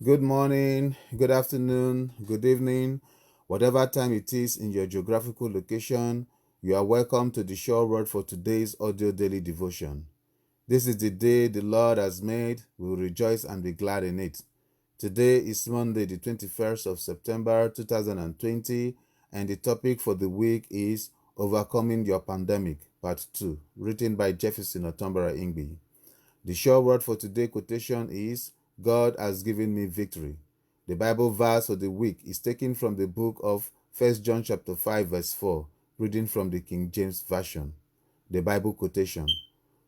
Good morning, good afternoon, good evening, whatever time it is in your geographical location, you are welcome to the Sure Word for today's audio daily devotion. This is the day the Lord has made. We will rejoice and be glad in it. Today is Monday, the 21st of September 2020, and the topic for the week is Overcoming Your Pandemic, Part 2, written by Jefferson Imgbi. The sure word for today quotation is, God has given me victory. The Bible verse for the week is taken from the book of 1 John chapter 5 verse 4, reading from the King James Version. The Bible quotation,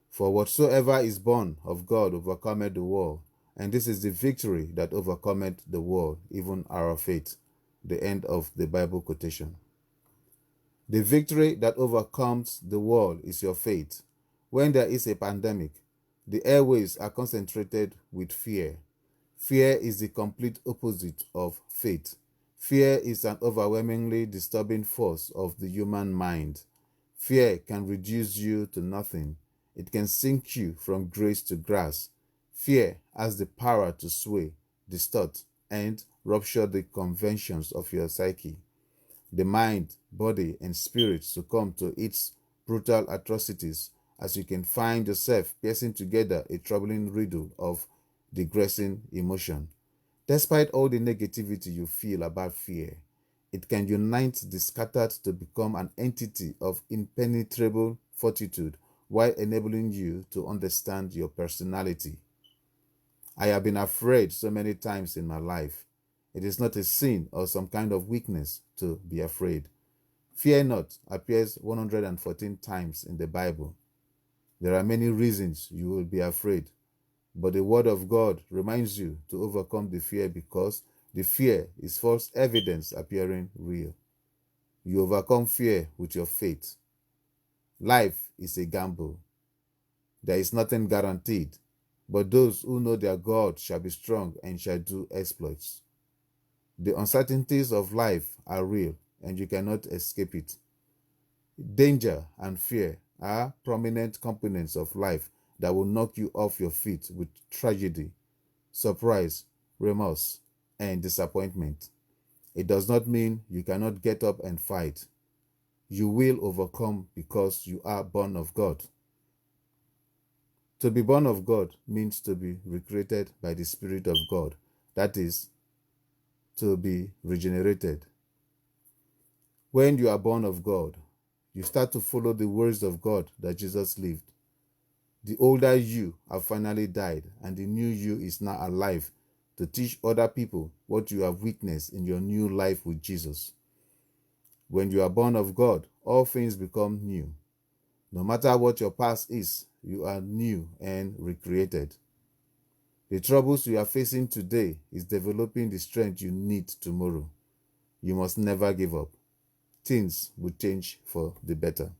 for whatsoever is born of God overcometh the world, and this is the victory that overcometh the world, even our faith. The end of the Bible quotation. The victory that overcomes the world is your faith. When there is a pandemic, the airwaves are concentrated with fear. Fear is the complete opposite of faith. Fear is an overwhelmingly disturbing force of the human mind. Fear can reduce you to nothing. It can sink you from grace to grass. Fear has the power to sway, distort, and rupture the conventions of your psyche. The mind, body, and spirit succumb to its brutal atrocities as you can find yourself piecing together a troubling riddle of digressing emotion. Despite all the negativity you feel about fear, it can unite the scattered to become an entity of impenetrable fortitude while enabling you to understand your personality. I have been afraid so many times in my life. It is not a sin or some kind of weakness to be afraid. Fear not appears 114 times in the Bible. There are many reasons you will be afraid, but the Word of God reminds you to overcome the fear because the fear is false evidence appearing real. You overcome fear with your faith. Life is a gamble. There is nothing guaranteed, but those who know their God shall be strong and shall do exploits. The uncertainties of life are real and you cannot escape it. Danger and fear are prominent components of life that will knock you off your feet with tragedy, surprise, remorse, and disappointment. It does not mean you cannot get up and fight. You will overcome because you are born of God. To be born of God means to be recreated by the Spirit of God. That is, to be regenerated. When you are born of God, you start to follow the words of God that Jesus lived. The older you have finally died, and the new you is now alive to teach other people what you have witnessed in your new life with Jesus. When you are born of God, all things become new. No matter what your past is, you are new and recreated. The troubles you are facing today is developing the strength you need tomorrow. You must never give up. Things will change for the better.